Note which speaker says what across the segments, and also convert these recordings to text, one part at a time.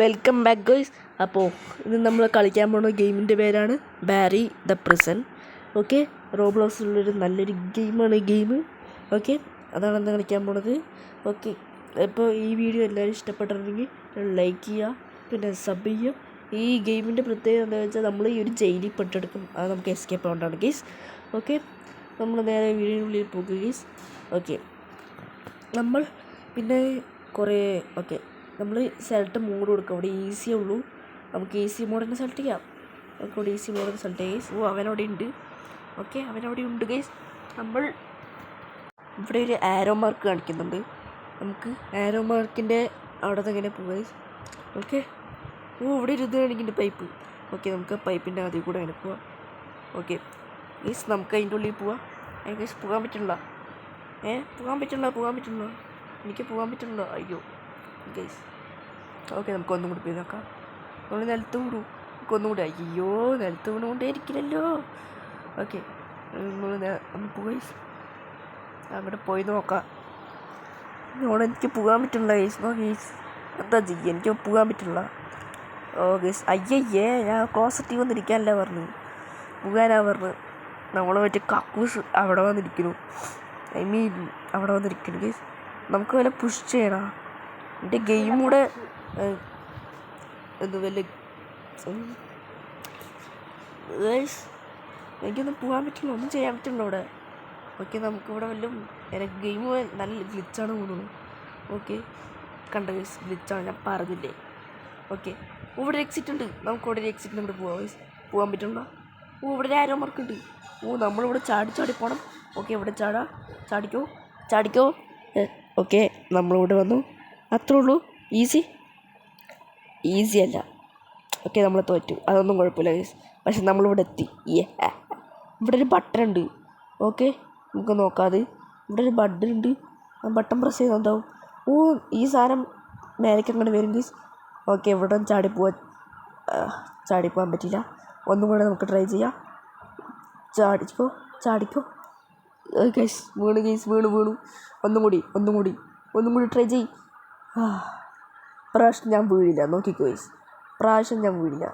Speaker 1: Welcome back guys. അപ്പോൾ ഇത് നമ്മൾ കളിക്കാൻ പോകുന്ന ഗെയിമിൻ്റെ പേരാണ് ബാരി ദ പ്രിസൺ. ഓക്കെ, റോബ്ലോക്സിലുള്ളൊരു നല്ലൊരു ഗെയിമാണ് ഈ ഗെയിം. ഓക്കെ, അതാണ് ഇന്ന് കളിക്കാൻ പോണത്. ഓക്കെ, അപ്പോൾ ഈ വീഡിയോ എല്ലാവരും ഇഷ്ടപ്പെട്ടിട്ടുണ്ടെങ്കിൽ ലൈക്ക് ചെയ്യുക, പിന്നെ സബ് ചെയ്യുക. ഈ ഗെയിമിൻ്റെ പ്രത്യേകത എന്താണെന്ന് വെച്ചാൽ നമ്മൾ ഈ ഒരു ജയിലിൽ പെട്ടെടുക്കും, അത് നമുക്ക് എസ്കേപ്പ് ആവേണ്ടതാണ് ഗൈസ്. ഓക്കെ, നമ്മൾ നേരെ വീടിനുള്ളിൽ പോകുക ഗൈസ്. ഓക്കെ, നമ്മൾ പിന്നെ കുറേ നമ്മൾ സെലക്ട് മോഡ് കൊടുക്കുക. അവിടെ ഈസിയേ ഉള്ളൂ, നമുക്ക് ഈസി മോഡ് തന്നെ സെലക്ട് ചെയ്യാം. നമുക്ക് ഇവിടെ ഈസി മോഡ് തന്നെ സെലക്ട് ചെയ്യാം. അവനവിടെ ഉണ്ട്. ഓക്കെ, അവനവിടെ ഉണ്ട് ഗൈസ്. നമ്മൾ ഇവിടെ ഒരു ആരോ മാർക്ക് കാണിക്കുന്നുണ്ട്. നമുക്ക് ആരോ മാർക്കിൻ്റെ അവിടെ നിന്ന് എങ്ങനെ പോവാം ഗൈസ്. ഓക്കെ, ഇവിടെ ഒരു ഇത് കാണിക്കുന്നുണ്ട്, പൈപ്പ്. ഓക്കെ, നമുക്ക് പൈപ്പിൻ്റെ അതിൽ കൂടെ അങ്ങനെ പോവാം. ഓക്കെ ഗൈസ്, നമുക്ക് അതിൻ്റെ ഉള്ളിൽ പോവാം. ഗൈസ് പോകാൻ പറ്റില്ല, പോകാൻ പറ്റില്ല, എനിക്ക് പോകാൻ പറ്റില്ല. അയ്യോ ഗൈസ്. ഓക്കെ, നമുക്ക് ഒന്നും കൂടി പോയി നോക്കാം. നമ്മൾ നിലത്ത് വിടും, നമുക്ക് ഒന്നും കൂടി. അയ്യോ, നിലത്ത് വീണുകൊണ്ടേ ഇരിക്കില്ലല്ലോ. ഓക്കെ, നമ്മൾ പോയി അങ്ങോട്ട് പോയി നോക്കാം. ഇവിടെ എനിക്ക് പോകാൻ പറ്റില്ല ഗൈസ്. ഗൈസ് എന്താ ചെയ്യുക, എനിക്ക് പോകാൻ പറ്റില്ല. ഓ ഗൈസ്, അയ്യയ്യേ, ഞാൻ ക്ലോസറ്റിൽ വന്നിരിക്കാനല്ല പറഞ്ഞു, പോകാനാ പറഞ്ഞു. നമ്മൾ മറ്റേ കക്കൂസ് അവിടെ വന്നിരിക്കുന്നു, അവിടെ വന്നിരിക്കുന്നു ഗൈസ്. നമുക്ക് വല്ല പുഷ് ചെയ്യണം. എൻ്റെ ഗെയിം കൂടെ വല്ല ഗൈസ്, എനിക്കൊന്നും പോകാൻ പറ്റില്ല, ഒന്നും ചെയ്യാൻ പറ്റില്ല ഇവിടെ. ഓക്കെ, നമുക്കിവിടെ വല്ലതും എനിക്ക് ഗെയിം നല്ല ഗ്ലിച്ചാണ് തോന്നുന്നു. ഓക്കെ, കണ്ട ഗൈസ്, ഗ്ലിച്ചാണ്, ഞാൻ പറഞ്ഞില്ലേ. ഓക്കെ, ഇവിടെ ഒരു എക്സിറ്റ് ഉണ്ട്, നമുക്ക് ഇവിടെ ഒരു എക്സിറ്റിന് ഇവിടെ പോകാം ഗൈസ്. പോകാൻ പറ്റില്ല. ഇവിടെ ഒരു ആരോ മാർക്ക് ഉണ്ട്. നമ്മളിവിടെ ചാടി പോകണം. ഓക്കെ, ഇവിടെ ചാടിക്കോ. ഓക്കെ, നമ്മളിവിടെ വന്നു, അത്രേ ഉള്ളൂ. ഈസി അല്ല. ഓക്കെ, നമ്മൾ തോറ്റു, അതൊന്നും കുഴപ്പമില്ല ഗൈസ്. പക്ഷെ നമ്മളിവിടെ എത്തി. ഇവിടെ ഒരു ബട്ടൺ ഉണ്ട്. ഓക്കെ, നമുക്ക് നോക്കാതെ ഇവിടെ ഒരു ബട്ടൺ ഉണ്ട്. ആ ബട്ടൺ പ്രസ് ചെയ്താൽ എന്താവും? ഈ സാധനം മേലേക്ക് അങ്ങനെ വരും ഗൈസ്. ഓക്കെ, ഇവിടെ ചാടിപ്പോകാൻ പറ്റില്ല. ഒന്നും കൂടെ നമുക്ക് ട്രൈ ചെയ്യാം. ചാടിക്കോ ഗൈസ്. വീണു. ഒന്നും കൂടി ട്രൈ ചെയ്. പ്രാവശ്യം ഞാൻ വീഴില്ല, നോക്കിക്കോ ഗൈസ്, പ്രാവശ്യം ഞാൻ വീഴില്ല.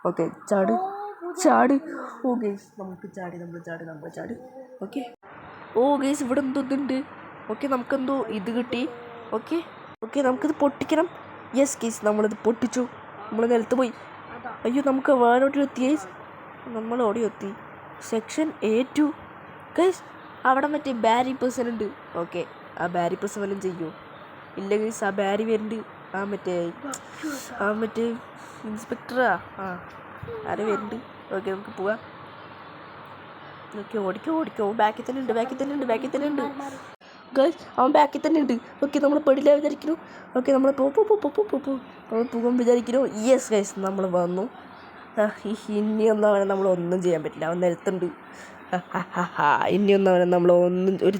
Speaker 1: ഓക്കെ, ചാട്. ഓ ഗൈസ്, നമ്മൾ ചാടി. ഓ ഗൈസ്, ഇവിടെ എന്തോ ഇതുണ്ട്. ഓക്കെ, നമുക്കെന്തോ ഇത് കിട്ടി. ഓക്കെ, നമുക്കിത് പൊട്ടിക്കണം. യെസ് ഗൈസ്, നമ്മളിത് പൊട്ടിച്ചു. നമ്മൾ നിലത്ത് പോയി. അയ്യോ, നമുക്ക് വേറോട്ട് എത്തി ഗൈസ്, നമ്മൾ ഓടി എത്തി. Section A2 guys. അവിടെ മറ്റേ ബാരി പേഴ്സൺ ഉണ്ട്. ഓക്കെ, ആ ബാരി പേഴ്സൺ വല്ലതും ചെയ്യുമോ? ഇല്ല ഗൈസ്, ആ ബാരി വരുന്നുണ്ട്. ആ മറ്റേ ഇൻസ്പെക്ടറാ, ആരെ വരുന്നുണ്ട്. ഓക്കെ, നമുക്ക് പോവാം. ഓക്കെ, ഓടിക്കോ. ബാക്കിൽ തന്നെ ഉണ്ട് ഗൈസ്, അവൻ ബാക്കിൽ തന്നെ ഉണ്ട്. ഓക്കെ, നമ്മൾ പെടില്ല വിചാരിക്കുന്നു. ഓക്കെ, നമ്മൾ നമ്മൾ പോകാൻ വിചാരിക്കുന്നു. യെസ് ഗൈസ്, നമ്മൾ വന്നു. ഇനിയൊന്നും അവനെ നമ്മളൊന്നും ചെയ്യാൻ പറ്റില്ല, അവൻ നിലത്തുണ്ട്. ഇനിയൊന്നും അവനെ നമ്മളൊന്നും ഒരു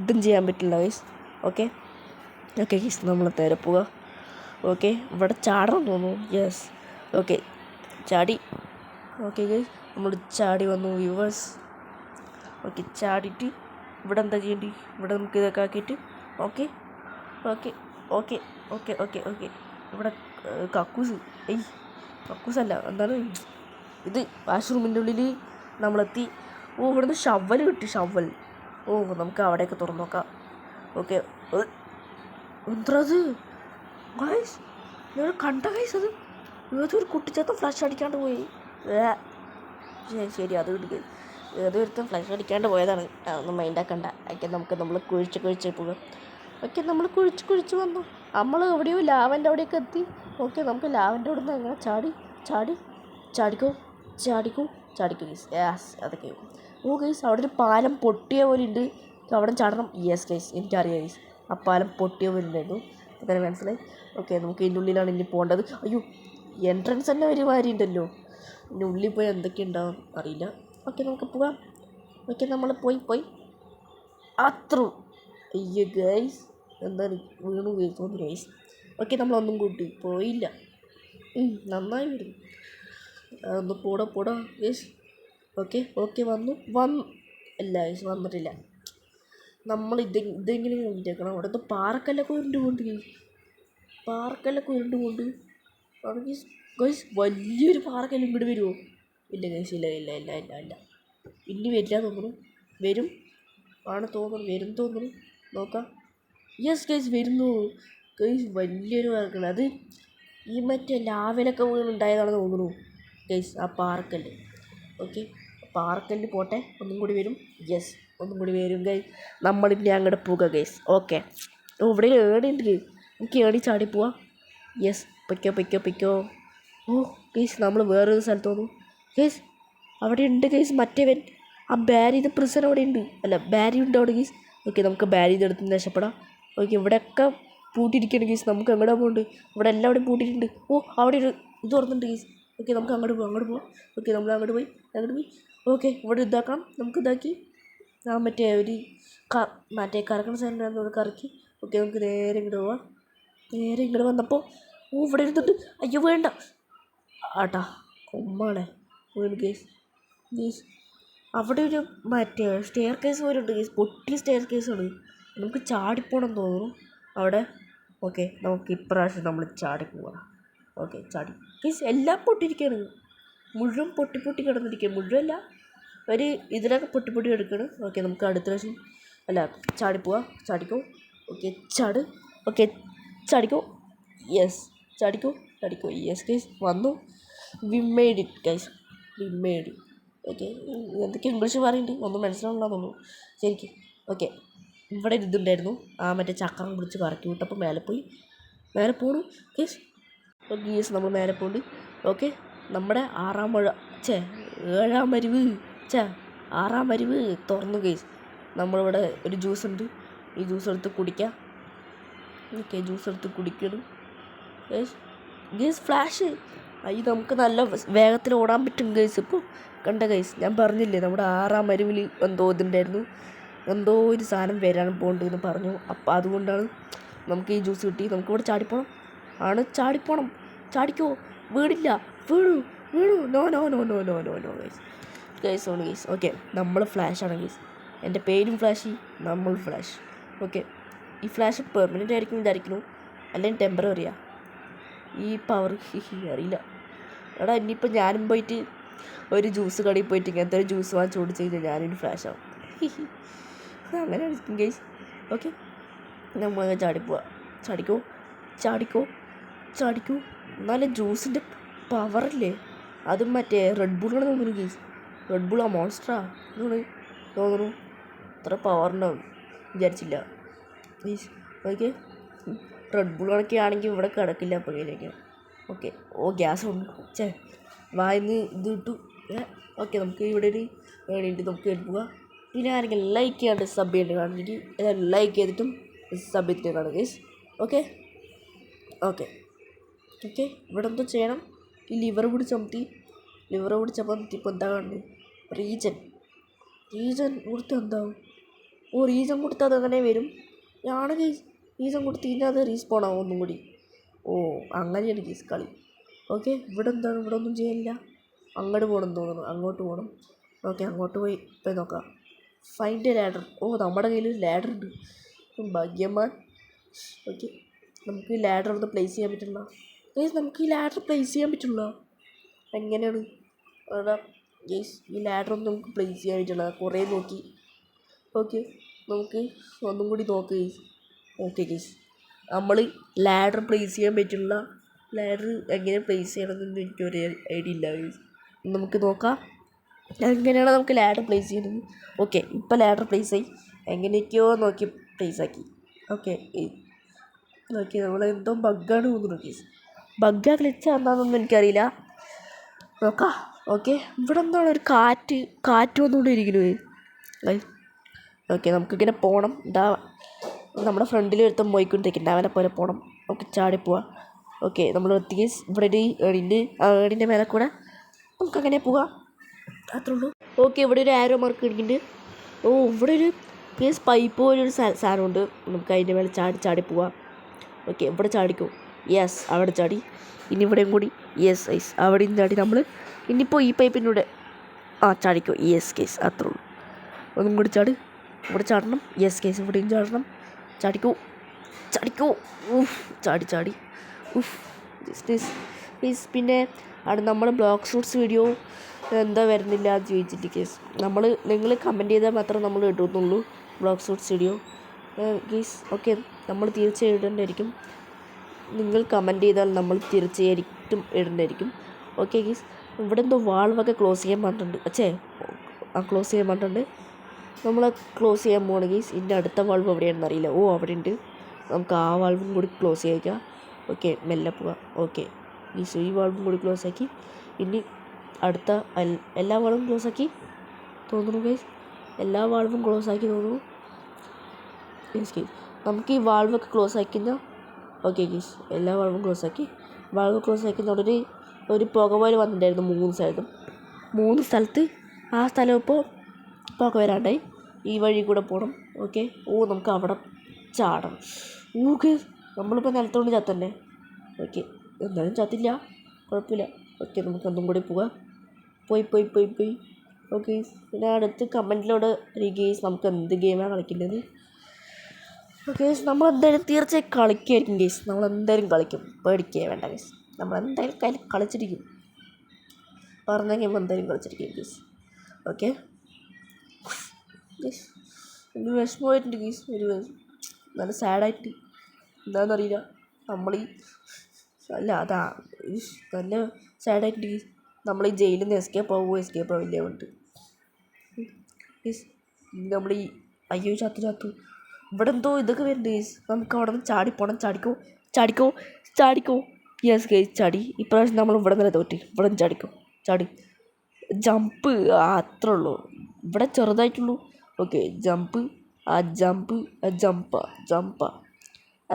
Speaker 1: ഇതും ചെയ്യാൻ പറ്റില്ല ഗൈസ്. ഓക്കെ ഗൈസ്, നമ്മൾ നേരെ പോവുക. ഓക്കെ, ഇവിടെ ചാടണം തോന്നുന്നു. യെസ്, ഓക്കെ, ചാടി. ഓക്കെ ഗൈസ്, നമ്മൾ ചാടി വന്നു വ്യൂവേഴ്സ്. ഓക്കെ, ചാടിയിട്ട് ഇവിടെ എന്താ ചെയ്യേണ്ടി? ഇവിടെ നമുക്ക് ഇതൊക്കെ ആക്കിയിട്ട് ഓക്കെ. ഇവിടെ കക്കൂസല്ല, എന്താണ് ഇത്, വാഷ്റൂമിൻ്റെ ഉള്ളിൽ നമ്മളെത്തി. ഇവിടുന്ന് ഷവൽ കിട്ടി. നമുക്ക് അവിടെയൊക്കെ തുറന്നു നോക്കാം. ഓക്കെ, എന്തത് ഗൈസ്, നിങ്ങൾ കണ്ട ഗൈസ്, അത് ഏതൊരു കുട്ടിച്ചേർത്ത് ഫ്ലഷ് അടിക്കാണ്ട് പോയി. ശരി, അത് കിട്ടി. ഏതൊരുത്തും ഫ്ലഷ് അടിക്കാണ്ട് പോയതാണ്, ഒന്നും മൈൻഡാക്കണ്ട. ഓക്കെ, നമ്മൾ കുഴിച്ച് പോകാം. ഓക്കെ, നമ്മൾ കുഴിച്ച് വന്നു. നമ്മൾ എവിടെയോ ലാവൻ്റെ അവിടെയൊക്കെ എത്തി. ഓക്കെ, നമുക്ക് ലാവൻ്റെ അവിടെ നിന്ന് അങ്ങനെ ചാടിക്കോ ഗൈസ്. യെസ്, അതൊക്കെ. ഗൈസ്, അവിടെ ഒരു പാലം പൊട്ടിയ പോലെ ഉണ്ട്, അവിടെ ചാടണം. യെസ് ഗൈസ്, എനിക്കറിയാം ഗൈസ്, ആ പാലം പൊട്ടിയ പോലെ ഉണ്ടായിരുന്നു, അങ്ങനെ മനസ്സിലായി. ഓക്കെ, നമുക്ക് ഇതിൻ്റെ ഉള്ളിലാണ് ഇനി പോകേണ്ടത്. അയ്യോ, എൻട്രൻസ് തന്നെ ഒരുമാതിരി ഉണ്ടല്ലോ, ഇതിൻ്റെ ഉള്ളിൽ പോയി എന്തൊക്കെ ഉണ്ടാവും അറിയില്ല. ഓക്കെ, നമുക്ക് പോകാം. ഓക്കെ, നമ്മൾ പോയി അത്ര. അയ്യോ ഗൈസ്, എന്താണ് വീണു തോന്നുന്നു ഗൈസ്. ഓക്കെ, നമ്മളൊന്നും കൂട്ടി പോയില്ല. നന്നായി വരും. ഒന്ന് പോടാ ഗൈസ്. ഓക്കെ, വന്നു അല്ല ഗൈസ്, വന്നിട്ടില്ല. നമ്മൾ ഇതെങ്ങനെ ഉണ്ടാക്കണം. അവിടെ നിന്ന് പാറക്കല്ലൊക്കെ ഉരുണ്ട് കൊണ്ട് ആണ് ഗൈസ്. ഗൈസ് വലിയൊരു പാറക്കല്ല് ഇങ്ങോട്ട് വരുമോ? ഇല്ല ഗൈസ്, ഇല്ല ഇല്ല ഇല്ല ഇല്ല ഇല്ല ഇനി വരില്ല തോന്നുന്നു. വരും ആണ് തോന്നുന്നു, വരും തോന്നുന്നു. നോക്കാം. യെസ് ഗൈസ്, വരുന്നു ഗൈസ്. വലിയൊരു പാറക്കല്ല്, അത് ഈ മറ്റേ ലാവയിലൊക്കെ വീണുണ്ടായതാണെന്ന് തോന്നുന്നു ഗൈസ്, ആ പാറക്കല്ല്. ഓക്കെ, പാറക്കല്ല് പോട്ടെ, ഒന്നും കൂടി വരും. യെസ്, ഒന്നും കൂടി വരും ഗൈസ്. നമ്മളിനി അങ്ങോട്ട് പോവുക ഗൈസ്. ഓക്കെ, ഇവിടെ ഏണിയുണ്ട് ഗൈസ്, നമുക്ക് ഏണി ചാടി പോവാം. യെസ്, പൊയ്ക്കോ പൊയ്ക്കോ പൊയ്ക്കോ. ഓ ഗൈസ്, നമ്മൾ വേറൊരു സ്ഥലത്ത് തോന്നും ഗൈസ്. അവിടെ ഉണ്ട് ഗൈസ് മറ്റേവൻ, ആ ബാരി ഇത് പ്രിസൺ അവിടെ ഉണ്ട്. അല്ല, ബാരി ഉണ്ട് അവിടെ ഗൈസ്. ഓക്കെ, നമുക്ക് ബാരി ഇതെടുത്ത് രക്ഷപ്പെടാം. ഓക്കെ, ഇവിടെയൊക്കെ പൂട്ടിയിരിക്കുകയാണ് ഗൈസ്. നമുക്ക് എങ്ങോട്ടാ പോകുന്നുണ്ട്? ഇവിടെ എല്ലാവരും പൂട്ടിയിട്ടുണ്ട്. ഓ, അവിടെ ഒരു ഇത് തുറന്നുണ്ട് ഗൈസ്. ഓക്കെ, നമുക്ക് അങ്ങോട്ട് പോകാം. ഓക്കെ, നമ്മൾ അങ്ങോട്ട് പോയി. ഓക്കെ, ഇവിടെ ഇതാക്കാം. നമുക്ക് ഇതാക്കി മറ്റേ ഒരു മറ്റേ കറക്കണ സാധനം കറക്കി. ഓക്കെ, നമുക്ക് നേരെ ഇങ്ങോട്ട് പോവാം. നേരെ ഇങ്ങോട്ട് വന്നപ്പോൾ ഇവിടെ ഇരുന്നിട്ട് അയ്യോ വേണ്ട ആട്ടാ കൊമ്മാണേ വീണ് ഗേസ്. അവിടെ ഒരു മറ്റേ സ്റ്റെയർ കേസ് പോലെ ഉണ്ട് ഗേസ്, പൊട്ടിയ സ്റ്റെയർ കേസാണ്. നമുക്ക് ചാടിപ്പോണം തോന്നുന്നു അവിടെ. ഓക്കെ, നമുക്ക് ഇപ്രാവശ്യം നമ്മൾ ചാടിപ്പോവാം. ഓക്കെ, ചാടി ഗേസ്. എല്ലാം പൊട്ടിയിരിക്കുകയാണ്, മുഴുവൻ പൊട്ടി കിടന്നിരിക്കുക. മുഴുവല്ല, ഒരു ഇതിലൊക്കെ പൊട്ടി എടുക്കണം. ഓക്കെ, നമുക്ക് അടുത്ത പ്രാവശ്യം അല്ല ചാടിക്കോ. ഓക്കെ, ഓക്കെ, ചാടിക്കോ. യെസ്, ചാടിക്കോ. യെസ് ഗൈസ്, വന്നു. We made it. ഓക്കെ, എന്തൊക്കെ ഇംഗ്ലീഷ് പറയുന്നുണ്ട്, ഒന്നും മനസ്സിലാവില്ല തോന്നുന്നു ശരിക്കും. ഓക്കെ, ഇവിടെ ഇതുണ്ടായിരുന്നു, ആ മറ്റേ ചക്രം പിടിച്ച് കറക്കി വിട്ടപ്പോൾ മേലെ പോണു ഗൈസ്. ഓക്കെ ഗൈസ്, നമ്മൾ മേലെ പോകുന്നുണ്ട്. ഓക്കെ, നമ്മുടെ ഏഴാം വരിവ് തുറന്നു ഗൈസ്. നമ്മളിവിടെ ഒരു ജ്യൂസ് ഉണ്ട്, ഈ ജ്യൂസ് എടുത്ത് കുടിക്കാം. ഓക്കെ, ജ്യൂസ് എടുത്ത് കുടിക്കണം ഗൈസ്. ഫ്ലാഷ് അയ്യോ, നമുക്ക് നല്ല വേഗത്തിൽ ഓടാൻ പറ്റും ഗൈസ്. ഇപ്പോൾ കണ്ട ഗൈസ്, ഞാൻ പറഞ്ഞില്ലേ നമ്മുടെ 6-ാം വരവിൽ എന്തോ ഇതുണ്ടായിരുന്നു, എന്തോ ഒരു സാധനം വരാൻ പോകണ്ടെന്ന് പറഞ്ഞു. അപ്പം അതുകൊണ്ടാണ് നമുക്ക് ഈ ജ്യൂസ് കിട്ടി. നമുക്കിവിടെ ചാടിപ്പോണം. ചാടിക്കോ, വീണില്ല. വീണു. നോ ഗൈസ് ആണ് ഗൈസ്. ഓക്കെ, നമ്മൾ ഫ്ലാഷാണ് ഗൈസ്. എൻ്റെ പേരും ഫ്ലാഷ്, നമ്മൾ ഫ്ലാഷ്. ഓക്കെ, ഈ ഫ്ലാഷ് പെർമനൻ്റ് ആയിരിക്കും വിചാരിക്കുന്നു, അല്ലെങ്കിൽ ടെമ്പററിയാ ഈ പവർ അറിയില്ല. എടാ, ഇനിയിപ്പോൾ ഞാനും പോയിട്ട് ഒരു ജ്യൂസ് കടയിൽ പോയിട്ട് ഇങ്ങനത്തെ ഒരു ജ്യൂസ് വാങ്ങിച്ച് കുടിച്ച് കഴിഞ്ഞാൽ ഞാനൊരു ഫ്ലാഷാവും. അങ്ങനെ ആയിരിക്കും ഗൈസ്. ഓക്കെ, നമ്മൾ ചാടിപ്പോവാ. ചാടിക്കോ. എന്നാലും ജ്യൂസിൻ്റെ പവറല്ലേ, അതും മറ്റേ റെഡ് ബുള്ളാണ് തോന്നുന്നു ഗൈസ്. റെഡ് ബുള്ളാ മോൺസ്റ്ററാ തോന്നുന്നു. അത്ര പവറുണ്ടാവും വിചാരിച്ചില്ല ഗൈസ്. ഓക്കെ, റെഡ് ബുള്ളൊക്കെ ആണെങ്കിൽ ഇവിടെ കിടക്കില്ല പുകയിലേക്ക്. ഓക്കെ, ഗ്യാസ് ഉണ്ട്. വായിന്ന് ഇത് ഇട്ടു. ഓക്കെ, നമുക്ക് ഇവിടെ ഒരു ഏണിയുണ്ട്, നമുക്ക് പോവാം. പിന്നെ ആരെങ്കിലും ലൈക്ക് ചെയ്യാണ്ട് സബ് ചെയ്യേണ്ടി കാണുന്നെങ്കിൽ ലൈക്ക് ചെയ്തിട്ടും സബ് ചെയ്തിട്ട് കാണും ഗൈസ്. ഓക്കെ, ഇവിടെ എന്തോ ചെയ്യണം. ഈ ലിവർ പിടിച്ചമർത്തി ഇപ്പോൾ എന്താ കാണുന്നത്? റീജൻ കൊടുത്ത് എന്താവും? റീജൻ കൊടുത്താൽ അതങ്ങനെ വരും ആണ് ഗൈസ്. റീസൺ കൊടുത്ത് കഴിഞ്ഞാൽ അത് റീസ്പോൺ ആവും ഒന്നും കൂടി. അങ്ങനെയാണ് ഗൈസ് കളി. ഓക്കെ, ഇവിടെ എന്താണ്? ഇവിടെ ഒന്നും ചെയ്യാനില്ല. അങ്ങോട്ട് പോകണം തോന്നുന്നു, അങ്ങോട്ട് പോകണം. ഓക്കെ, അങ്ങോട്ട് പോയി നോക്കാം. Find A ladder. നമ്മുടെ കയ്യിൽ ഒരു ലാഡർ ഉണ്ട്, ഭാഗ്യമാൻ. ഓക്കെ, നമുക്ക് ലാഡർ ഒന്ന് പ്ലേസ് ചെയ്യാൻ പറ്റില്ല ഗൈസ്. എങ്ങനെയാണ് ഗൈസ്? ഈ ലാഡർ ഒന്നും നമുക്ക് പ്ലേസ് ചെയ്യാൻ പറ്റില്ല, കുറേ നോക്കി. ഓക്കെ, നമുക്ക് ഒന്നും കൂടി നോക്ക് ഗൈസ്. ഓക്കെ ഗൈസ്, നമ്മൾ ലാഡർ പ്ലേസ് ചെയ്യാൻ പറ്റില്ല. ലാഡർ എങ്ങനെ പ്ലേസ് ചെയ്യണമെന്ന് എനിക്കൊരു ഐഡിയ ഇല്ല ഗൈസ്. നമുക്ക് നോക്കാം എങ്ങനെയാണ് നമുക്ക് ലാഡർ പ്ലേസ് ചെയ്യുന്നത്. ഓക്കെ, ഇപ്പോൾ ലാഡർ പ്ലേസ് ആയി, എങ്ങനെയൊക്കെയോ നോക്കി പ്ലേസ് ആക്കി. ഓക്കെ, നമ്മളെന്തോ ബഗ്ഗാണ് തോന്നുന്നു ഗൈസ്. ബഗ്ഗാ ഗ്ലിച്ചാ എന്താണെന്നൊന്നും എനിക്കറിയില്ല. നോക്കാം. ഓക്കെ, ഇവിടെ എന്താണ് ഒരു കാറ്റ് വന്നുകൊണ്ടിരിക്കുന്നു ഗൈസ്. ഓക്കെ, നമുക്കിങ്ങനെ പോകണം. നമ്മുടെ ഫ്രണ്ടിൽ ഒരുത്തം പോയിക്കൊണ്ടിരിക്കുന്നുണ്ട്, അവനെ പോലെ പോകണം. നമുക്ക് ചാടിപ്പോവാം. ഓക്കെ, നമ്മൾ ഗൈസ് ഇവിടെ ഒരു ഏണിൻ്റെ, ആ ഏണിൻ്റെ മേലെ കൂടെ നമുക്കങ്ങനെ പോവാം, അത്രേ ഉള്ളൂ. ഓക്കെ, ഇവിടെ ഒരു ആരോ മാർക്ക് ഇരിക്കുന്നുണ്ട്. ഇവിടെ ഒരു ഗൈസ് പൈപ്പ് പോലൊരു സാധനമുണ്ട്, നമുക്ക് അതിൻ്റെ മേലെ ചാടിപ്പോവാം. ഓക്കെ, ഇവിടെ ചാടിക്കോ. യെസ്, അവിടെ ചാടി. ഇനി ഇവിടെയും കൂടി. യെസ് ഗൈസ്, അവിടെയും ചാടി. നമ്മൾ ഇനിയിപ്പോൾ ഈ പൈപ്പിൻ്റെ കൂടെ ചാടിക്കോ. യെസ് ഗൈസ്, അത്രേ ഉള്ളൂ. ഒന്നും കൂടി ഇവിടെ ചാടണം. യെസ് ഗൈസ്, ഇവിടെയും ചാടണം. ചാടിക്കോ. ചാടി. ജസ്റ്റ് പിന്നെ നമ്മൾ ബ്ലോക്ക് ഷൂട്ട്സ് വീഡിയോ എന്താ വരുന്നില്ല എന്ന് ചോദിച്ചിട്ട് കേസ് നിങ്ങൾ കമൻറ്റ് ചെയ്താൽ മാത്രം നമ്മൾ ഇടുന്നുള്ളൂ block shoots video guys. Okay, നമ്മൾ തീർച്ചയായും ഇടേണ്ടതായിരിക്കും. നിങ്ങൾ കമൻറ്റ് ചെയ്താൽ നമ്മൾ തീർച്ചയായിട്ടും ഇടേണ്ടതായിരിക്കും. Okay case. ഇവിടെ എന്തോ വാൾവൊക്കെ ക്ലോസ് ചെയ്യാൻ പറഞ്ഞിട്ടുണ്ട്. ക്ലോസ് ചെയ്യാൻ പറഞ്ഞിട്ടുണ്ട്. നമ്മൾ ക്ലോസ് ചെയ്യാൻ പോകണം കേസ്. ഇതിൻ്റെ അടുത്ത വാൾവ് എവിടെയാണെന്ന് അറിയില്ല. അവിടെ ഉണ്ട്. നമുക്ക് ആ വാൾവും കൂടി ക്ലോസ് ചെയ്യിക്കാം. ഓക്കെ, മെല്ലെ പോവാം. ഓക്കെ ഈ വാൾവും കൂടി ക്ലോസ് ആക്കി. ഇനി അടുത്ത എല്ലാ വാൾവും ക്ലോസ് ആക്കി തോന്നുന്നു ഗൈസ്. എല്ലാ വാൾവും ക്ലോസ് ആക്കി തോന്നുന്നു ഗൈസ്. നമുക്ക് ഈ വാൾവൊക്കെ ക്ലോസ് ആക്കിക്കഴിഞ്ഞാൽ ഓക്കെ ഗൈസ്, എല്ലാ വാൾവും ക്ലോസ് ആക്കി. വാൾവ് ക്ലോസ് ആക്കുന്നതോടെ ഒരു പുക പോലെ വന്നിട്ടുണ്ടായിരുന്നു 3 സ്ഥലത്ത്. ആ സ്ഥലം ഇപ്പോൾ പുക വരാണ്ടായി. ഈ വഴി കൂടെ പോകണം. ഓക്കെ, നമുക്ക് അവിടെ ചാടണം. ഗൈസ്, നമ്മളിപ്പോൾ നിലത്തോണ്ട് ചത്തന്നെ. ഓക്കെ, എന്തായാലും ചത്തില്ല, കുഴപ്പമില്ല. ഓക്കെ, നമുക്ക് ഒന്നും കൂടി പോകാം. പോയി. ഓക്കെ, പിന്നെ അടുത്ത് കമൻറ്റിലൂടെ ഗെയ്സ് നമുക്ക് എന്ത് ഗെയിമാണ് കളിക്കേണ്ടത്. ഓക്കെ, നമ്മളെന്തായാലും തീർച്ചയായും കളിക്കുമായിരിക്കും ഗെയ്സ്. നമ്മളെന്തായാലും കളിക്കും, പേടിക്കുക വേണ്ട ഗെയ്സ്. നമ്മളെന്തായാലും കളിച്ചിരിക്കും. പറഞ്ഞ ഗെയിം എന്തായാലും കളിച്ചിരിക്കും ഗെയ്സ്. ഓക്കെ ഗെയ്സ്, ഒരു വിഷമമായിട്ടുണ്ട് ഗെയ്സ്. നല്ല സാഡായിട്ട് എന്താണെന്നറിയില്ല. അതാ നല്ല സാഡായിട്ട് നമ്മൾ ഈ ജയിലിൽ നിന്ന് എസ്കേപ്പ് ആവില്ല വേണ്ടി നമ്മൾ ഈ അയ്യോ ചത്തു ഇവിടെ എന്തോ ഇതൊക്കെ വരുന്നുണ്ട് ഗെയ്സ്. നമുക്ക് അവിടെ നിന്ന് ചാടിപ്പോണം. ചാടിക്കോ. യെസ് ഗെയ്സ്, ചാടി. ഇപ്രാവശ്യം നമ്മൾ ഇവിടെ നിന്ന് തോറ്റി. ഇവിടെ നിന്ന് ചാടി ജമ്പ്. അത്രേ ഉള്ളൂ, ഇവിടെ ചെറുതായിട്ടുള്ളൂ. ഓക്കെ, ജമ്പ്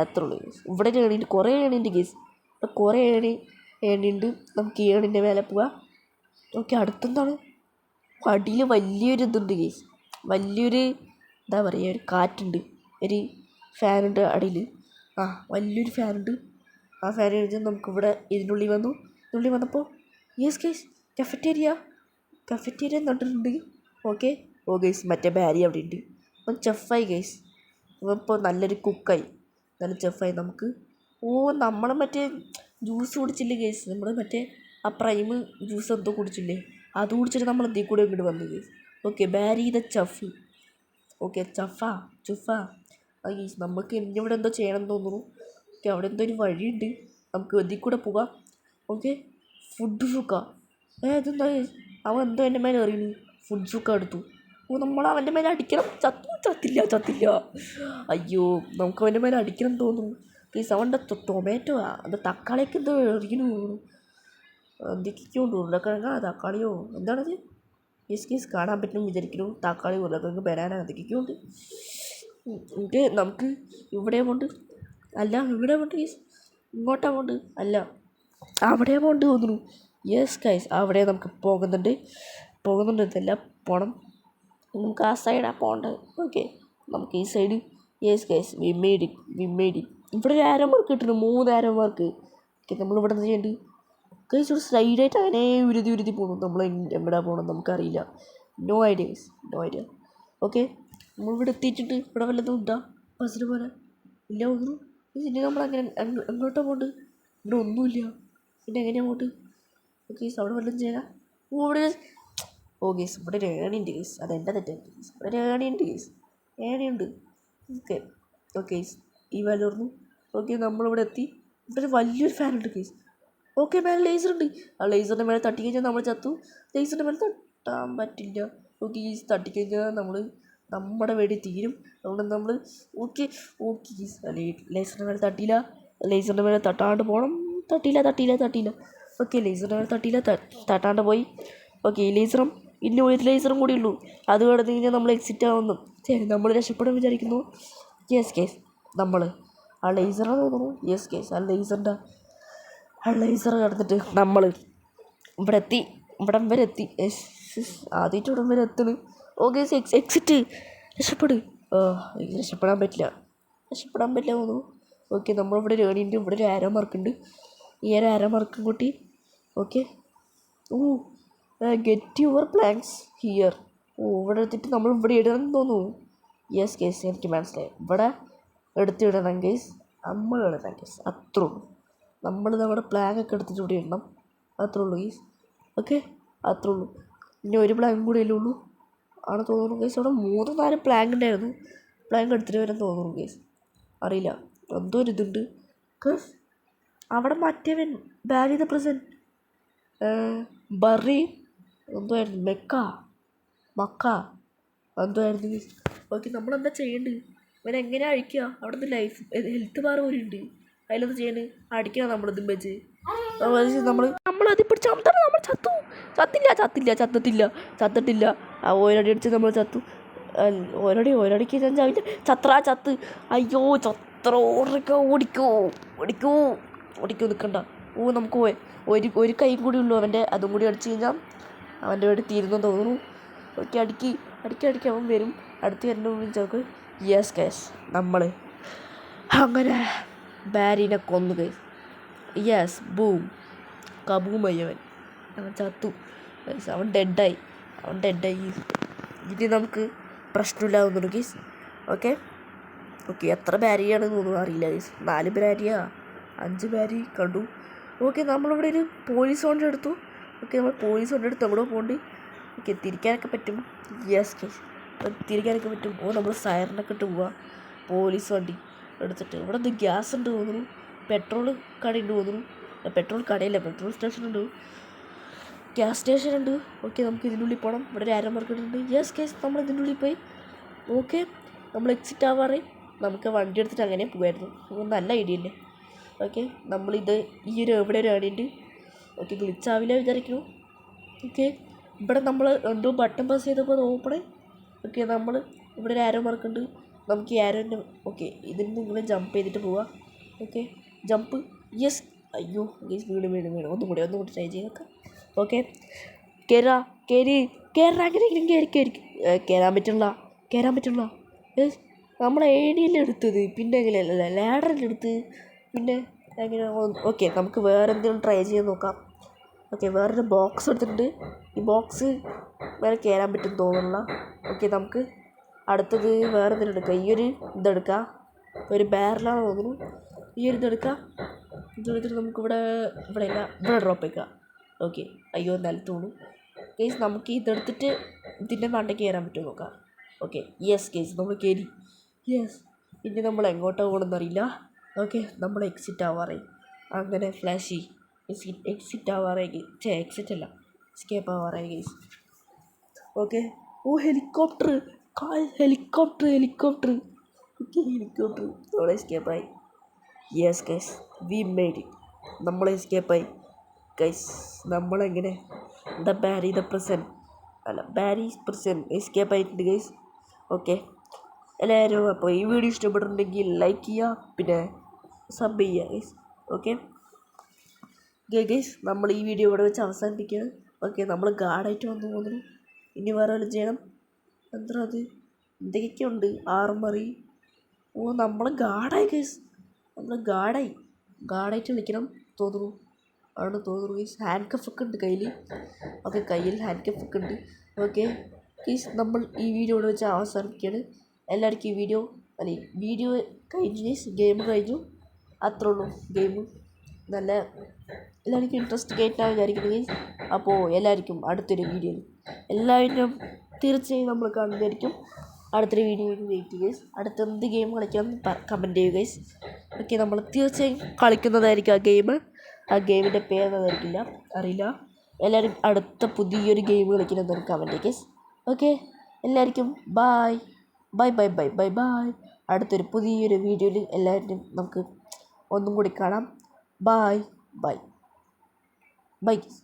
Speaker 1: അത്രേ ഉള്ളൂ ഗെയ്സ്. ഇവിടെ ഏണിയുണ്ട്, കുറേ ഏണിയുണ്ട് ഗെയ്സ്. കുറേ ഏണിയുണ്ട്. നമുക്ക് ഈ ഏണിൻ്റെ മേലെ പോവാം. ഓക്കെ, അടുത്തെന്താണ്? അടിയിൽ വലിയൊരു ഇതുണ്ട് ഗെയ്സ്. വലിയൊരു എന്താ പറയുക, ഒരു കാറ്റുണ്ട്. ഒരു ഫാനുണ്ട് അടിയിൽ. വലിയൊരു ഫാനുണ്ട്. ആ ഫാൻ കഴിഞ്ഞാൽ നമുക്കിവിടെ ഇതിനുള്ളിൽ വന്നപ്പോൾ യെസ് ഗെയ്സ്, കഫറ്റേരിയ നട്ടിട്ടുണ്ട്. ഓക്കെ ഗെയ്സ്, മറ്റേ ബാരി അവിടെ ഉണ്ട്. അപ്പം ചെഫായി ഗെയ്സ്. ഇപ്പോൾ നല്ലൊരു കുക്കായി, നല്ല ചെഫായി. നമുക്ക് നമ്മൾ മറ്റേ ജ്യൂസ് കുടിച്ചില്ലേ ഗെയ്സ്, നമ്മൾ മറ്റേ ആ പ്രൈം ജ്യൂസ് എന്തോ കുടിച്ചില്ലേ, അത് കുടിച്ചിട്ട് നമ്മൾ ഇതിൽ കൂടെ ഇങ്ങോട്ട് വന്നു ഗെയ്സ്. ഓക്കെ, ബാരി ദ ചഫ്. ഓക്കെ, ചുഫ ഗെയ്സ്. നമുക്ക് ഇനി ഇവിടെ എന്തോ ചെയ്യണമെന്ന് തോന്നുന്നു. ഓക്കെ, അവിടെ എന്തോ ഒരു വഴിയുണ്ട്, നമുക്ക് ഇതിൽ കൂടെ പോകാം. Okay, food sukka. ഇതെന്താ അവൻ എന്തോ എൻ്റെ മേലെ എറിയുന്നു. ഫുഡ് സുക്ക എടുത്തു. നമ്മൾ അവൻ്റെ മേലെ അടിക്കണം. ചത്തില്ല. അയ്യോ, നമുക്ക് അവൻ്റെ മേലെ അടിക്കണം തോന്നുന്നു ഗെയ്സ്. അവൻ്റെ ടൊമാറ്റോ അത് തക്കാളിയൊക്കെ എന്തോ എറിയണു എന്തൊക്കെയോ ഉണ്ട്. ഉരുളക്കിഴങ്ങ തക്കാളിയോ എന്താണത്? ഗെയ്സ് കാണാൻ പറ്റും വിചാരിക്കുന്നു. തക്കാളി, ഉരുളക്കിഴങ്ങ്, ബനാന എന്തൊക്കെയോ ഉണ്ട്. നമുക്ക് ഇവിടെ പോണ്ട്. ഗെയ്സ്. ഇങ്ങോട്ടാ പോണ്ട്. അല്ല, അവിടെ പോണ്ട് തോന്നുന്നു. യെസ് ഗൈസ്, അവിടെ നമുക്ക് പോകുന്നുണ്ട്. ഇതെല്ലാം പോകണം. നമുക്ക് ആ സൈഡാണ് പോകേണ്ടത്. ഓക്കെ, നമുക്ക് ഈ side. Yes guys, we made it. ഇവിടെ ഒരു ആരോ മാർക്ക് കിട്ടുന്നു, 3 ആരോ മാർക്ക്. ഓക്കെ, നമ്മളിവിടെ എന്താ ചെയ്യേണ്ടത് ഗൈസ്? ഒരു സ്ലൈഡായിട്ട് അങ്ങനെ ഉരുതി പോകുന്നു. നമ്മൾ എവിടെ പോകണം നമുക്കറിയില്ല. No idea. ഓക്കെ, നമ്മളിവിടെ എത്തിയിട്ടുണ്ട്. ഇവിടെ വല്ലതും ഉണ്ടാ ബസ്സിന് പോലെ? ഇല്ല, ഒന്നും. ഇനി നമ്മളങ്ങനെ എങ്ങോട്ടാണ് പോകേണ്ടത്? ഇവിടെ ഒന്നുമില്ല. പിന്നെ എങ്ങനെയാണ് പോകേണ്ടത്? ഓക്കെ, അവിടെ വല്ലതും ചെയ്യാം. ഗെയ്സ്, ഇവിടെ ഒരു ഏണിയുണ്ട് ഗെയ്സ്. അതെൻ്റെ തെറ്റാണ് ഗെയ്സ്. ഇവിടെ ഒരു ഏണിയുണ്ട്. ഓക്കെ ഈ വാല് തുറന്നു. ഓക്കെ, നമ്മളിവിടെ എത്തി. ഇവിടെ ഒരു വലിയൊരു ഫാനുണ്ട് ഗെയ്സ്. ഓക്കെ, മേലെ ലേസറുണ്ട്. ആ ലേസറിൻ്റെ മേലെ തട്ടി കഴിഞ്ഞാൽ നമ്മൾ ചത്തു. ലേസറിൻ്റെ മേലെ തട്ടാൻ പറ്റില്ല. ഓക്കെ ഗെയ്സ്, തട്ടിക്കഴിഞ്ഞാൽ നമ്മുടെ വെടി തീരും. അതുകൊണ്ട് നമ്മൾ ഓക്കെ ഗെയ്സ്, ലേസറിൻ്റെ മേലെ തട്ടിയില്ല. ലേസറിൻ്റെ മേലെ തട്ടാണ്ട് പോകണം. തട്ടിയില്ല. ഓക്കെ, ലേസറിൻ്റെ മേലെ തട്ടിയില്ല, തട്ടാണ്ട് പോയി. ഓക്കെ, ഈ ഇനി ഒരു ലേസറും കൂടി ഉള്ളൂ. അത് കടന്നു കഴിഞ്ഞാൽ നമ്മൾ എക്സിറ്റ് ആവുന്നു. നമ്മൾ രക്ഷപ്പെടാൻ വിചാരിക്കുന്നു. യെസ് കേസ്, നമ്മൾ ആ ലേസറാണ് തോന്നുന്നു. യെസ് കേസ്, ആ ലേസർ കടന്നിട്ട് നമ്മൾ ഇവിടം വരെ എത്തി. ആദ്യമായിട്ട് ഇവിടം വരെ എത്തണ്. Okay, exit. രക്ഷപ്പെടാൻ പറ്റില്ല തോന്നുന്നു. ഓക്കെ, നമ്മളിവിടെ ഒരു ഏണിയുണ്ട്. ഇവിടെ ഒരു ആരോ മാർക്കുണ്ട്. ഈ ഒരു ആരോ മാർക്കും കൂട്ടി. Okay, get your planks here. ഇവിടെ എടുത്തിട്ട് നമ്മൾ ഇവിടെ ഇടണം തോന്നുന്നു. യെസ് കേസ്, എനിക്ക് മനസ്സിലായി. ഇവിടെ എടുത്തിടണം കേസ്, നമ്മൾ ഇടണം കേസ്. അത്രേ ഉള്ളൂ. നമ്മൾ നമ്മുടെ പ്ലാഗൊക്കെ എടുത്തിട്ട് ഇവിടെ ഇടണം. അത്രേ ഉള്ളൂ ഗൈസ്. ഓക്കെ, അത്രേ ഉള്ളൂ. ഇനി ഒരു പ്ലാങ് കൂടിയല്ലേ ഉള്ളൂ ആണ് തോന്നുന്നു ഗൈസ്. അവിടെ 3-4 പ്ലാങ് ഉണ്ടായിരുന്നു. പ്ലാങ് എടുത്തിട്ട് വരാൻ തോന്നുന്നു ഗൈസ്, അറിയില്ല. എന്തോ ഒരു ഇതുണ്ട് ഗൈസ്. അവിടെ മറ്റേവൻ ബാരി ദ പ്രസൻ ബറി എന്തോ ആയിരുന്നു, മക്ക എന്തോ ആയിരുന്നു ഗൈസ്. ഓക്കെ, നമ്മളെന്താ ചെയ്യേണ്ടത്? ഇവൻ എങ്ങനെയാണ് അഴിക്കുക? അവിടെ നിന്ന് ഹെൽത്ത് ബാർ പോലും ഉണ്ട്. അതിലെന്ത് ചെയ്യണേ? അടിക്കണം നമ്മളിതും വെച്ച്. നമ്മളതിൽ പിടിച്ച് അമർത്തണം. നമ്മൾ ചത്തിട്ടില്ല. ആ ഓരടി അടിച്ച് നമ്മൾ ചത്തു. ഓരടിക്ക് ചത്ത്. അയ്യോ ചത്ര. ഓടിക്കോ നിൽക്കണ്ട. നമുക്ക് ഒരു കൈ കൂടി ഉള്ളൂ അവൻ്റെ. അതും കൂടി അടിച്ച് കഴിഞ്ഞാൽ അവൻ്റെ വേണ്ടി തീരുന്നെന്ന് തോന്നുന്നു. ഓക്കെ, അടിക്ക് അവൻ വരും. അടുത്ത് വരുന്ന വിളിച്ചോക്ക്. യെസ് കേസ്, നമ്മൾ അങ്ങനെ ബാരിനെ കൊന്നു കേസ്. യെസ്, ബൂം, കബൂമായി അവൻ ചത്തു. അവൻ ഡെഡായി. ഇനി നമുക്ക് പ്രശ്നമില്ലാവുന്നുള്ളൂ കേസ്. ഓക്കെ, എത്ര ബാരിയാണെന്ന് തോന്നുന്നു അറിയില്ല കേസ്. 4 ബാരിയാ 5 ബാരി കണ്ടു. ഓക്കെ, നമ്മളിവിടെ ഒരു പോലീസ് വണ്ടി എടുത്തു. ഓക്കെ, നമ്മൾ പോലീസ് വണ്ടി എടുത്ത് എവിടെ പോകണ്ട്? ഓക്കെ, തിരിക്കാനൊക്കെ പറ്റും. യെസ് കേസ്, തിരിക്കാനൊക്കെ പറ്റും. നമ്മൾ സൈറനൊക്കെ ഇട്ട് പോവാം. പോലീസ് വണ്ടി എടുത്തിട്ട് ഇവിടെ നിന്ന് ഗ്യാസ് ഉണ്ട് തോന്നുന്നു. പെട്രോൾ കടയുണ്ട് തോന്നുന്നു. പെട്രോൾ കടയില്ല, പെട്രോൾ സ്റ്റേഷൻ ഉണ്ട്, ഗ്യാസ് സ്റ്റേഷൻ ഉണ്ട്. ഓക്കെ, നമുക്ക് ഇതിനുള്ളിൽ പോകണം. ഇവിടെ ഒരു ആരോ മാർക്കറ്റ് ഉണ്ട്. യെസ് കേസ്, നമ്മൾ ഇതിൻ്റെ ഉള്ളിൽ പോയി. ഓക്കെ, നമ്മൾ എക്സിറ്റ് ആവാറേ. നമുക്ക് വണ്ടി എടുത്തിട്ട് അങ്ങനെ പോകുമായിരുന്നു. നല്ല ഐഡിയ അല്ലേ? ഓക്കെ, നമ്മളിത് ഈ ഒരു എവിടെ ഒരു ഏണിയുണ്ട്. ഓക്കെ, ഗ്ലിച്ചാവില്ല വിചാരിക്കുന്നു. ഓക്കെ, ഇവിടെ നമ്മൾ എന്തോ ബട്ടൺ പ്രസ് ചെയ്തപ്പോൾ ഓപ്പണേ. ഓക്കെ, നമ്മൾ ഇവിടെ ഒരു ആരോ മാർക്കുണ്ട്. നമുക്ക് ഈ ആരോൻ്റെ ഓക്കെ ഇതിൽ നിന്ന് ഇങ്ങനെ ജമ്പ് ചെയ്തിട്ട് പോവാം. Okay, jump. യെസ്. അയ്യോ ഗൈസ്, വീണ്. ഒന്നും കൂടി ട്രൈ ചെയ്തൊക്കെ. ഓക്കെ, അങ്ങനെയെങ്കിലും കയറാൻ പറ്റില്ല. യെസ്, നമ്മൾ ഏണിയല്ലേ എടുത്തത്, പിന്നെ എങ്ങനെയല്ല ലാഡറല്ലേ എടുത്ത്, പിന്നെ എങ്ങനെ? ഓക്കെ, നമുക്ക് വേറെ എന്തെങ്കിലും ട്രൈ ചെയ്ത് നോക്കാം. ഓക്കെ, വേറൊരു ബോക്സ് എടുത്തിട്ടുണ്ട്. ഈ ബോക്സ് വേറെ കയറാൻ പറ്റും തോന്നുന്നില്ല. ഓക്കെ, നമുക്ക് അടുത്തത് വേറെ എന്തെങ്കിലും എടുക്കാം. ഈ ഒരു ഇതെടുക്കാം. ഒരു ബാരലാണ് തോന്നുന്നു. ഈ ഒരു ഇതെടുത്തിട്ട് നമുക്കിവിടെ ഡ്രോപ്പ് വയ്ക്കാം. ഓക്കെ, അയ്യോ നിലത്ത് വീണു കേസ്. നമുക്ക് ഇതെടുത്തിട്ട് ഇതിൻ്റെ മണ്ടയ്ക്ക് കയറാൻ പറ്റുമോ നോക്കാം. ഓക്കെ, യെസ് കേസ്, നമ്മൾ കയറി. യെസ്, ഇനി നമ്മൾ എങ്ങോട്ടാണ് പോകണമെന്നറിയില്ല. ഓക്കെ, നമ്മൾ എക്സിറ്റ് ആവാറായി. അങ്ങനെ ഫ്ലാഷി എക്സിറ്റ് ആവാറായി. എക്സിറ്റ് അല്ല, എസ്കേപ്പ് ആവാറായി കേസ്. Okay, helicopter. നമ്മൾ എസ്കേപ്പായി. Yes guys, we made it. നമ്മൾ എസ്കേപ്പായി ഗൈസ്. നമ്മളെങ്ങനെ ബാരീസ് പ്രസൻ എസ്കേപ്പായിട്ടുണ്ട് ഗൈസ്. ഓക്കെ, എല്ലാവരും അപ്പോൾ ഈ വീഡിയോ ഇഷ്ടപ്പെട്ടിട്ടുണ്ടെങ്കിൽ ലൈക്ക് ചെയ്യുക, പിന്നെ സബ് ചെയ്യുക ഗൈസ്. ഓക്കെ ഗൈസ്, നമ്മൾ ഈ വീഡിയോ ഇവിടെ വെച്ച് അവസാനിപ്പിക്കുകയാണ്. ഓക്കെ, നമ്മൾ ഗാർഡായിട്ട് വന്നു പോകുന്നു. ഇനി വേറെ വല്ലതും ചെയ്യണം. എന്താ അത്? എന്തൊക്കെയൊക്കെ ഉണ്ട്? ആർമറി. നമ്മൾ ഗാർഡായി ഗൈസ്. നമ്മൾ ഗാർഡായിട്ട് വിളിക്കണം തോന്നുന്നു ഗൈസ്. ഹാൻഡ് കഫൊക്കെ ഉണ്ട് കയ്യിൽ. ഓക്കെ, കയ്യിൽ ഹാൻഡ് കഫൊക്കെ ഉണ്ട്. ഓക്കെ ഗൈസ്, നമ്മൾ ഈ വീഡിയോ ഇവിടെ വെച്ച് അവസാനിപ്പിക്കുകയാണ്. എല്ലാവർക്കും ഈ വീഡിയോ കഴിഞ്ഞു ഗൈസ്. ഗെയിം കഴിഞ്ഞു, അത്രേ ഉള്ളൂ. ഗെയിം നല്ല എല്ലാവർക്കും ഇൻട്രസ്റ്റ് കേട്ടാൽ വിചാരിക്കുന്നു ഗൈസ്. അപ്പോൾ എല്ലാവർക്കും അടുത്തൊരു വീഡിയോയിൽ എല്ലാവരും തീർച്ചയായും നമ്മൾ കാണുന്നതായിരിക്കും. അടുത്തൊരു വീഡിയോയിൽ വെയിറ്റ് ചെയ്യുക ഗൈസ്. അടുത്ത എന്ത് ഗെയിം കളിക്കണം കമൻറ്റ് ചെയ്യുക ഗൈസ്. ഓക്കെ, നമ്മൾ തീർച്ചയായും കളിക്കുന്നതായിരിക്കും ആ ഗെയിമിൻ്റെ പേരെന്നതായിരിക്കില്ല, അറിയില്ല. എല്ലാവരും അടുത്ത പുതിയൊരു ഗെയിം കളിക്കുന്നതെന്ന് കമൻറ്റ് ചെയ്യുക ഗൈസ്. ഓക്കെ, എല്ലാവർക്കും ബൈ. അടുത്തൊരു പുതിയൊരു വീഡിയോയിൽ എല്ലാവരും നമുക്ക് ഒന്നും കൂടി കാണാം. Bye guys.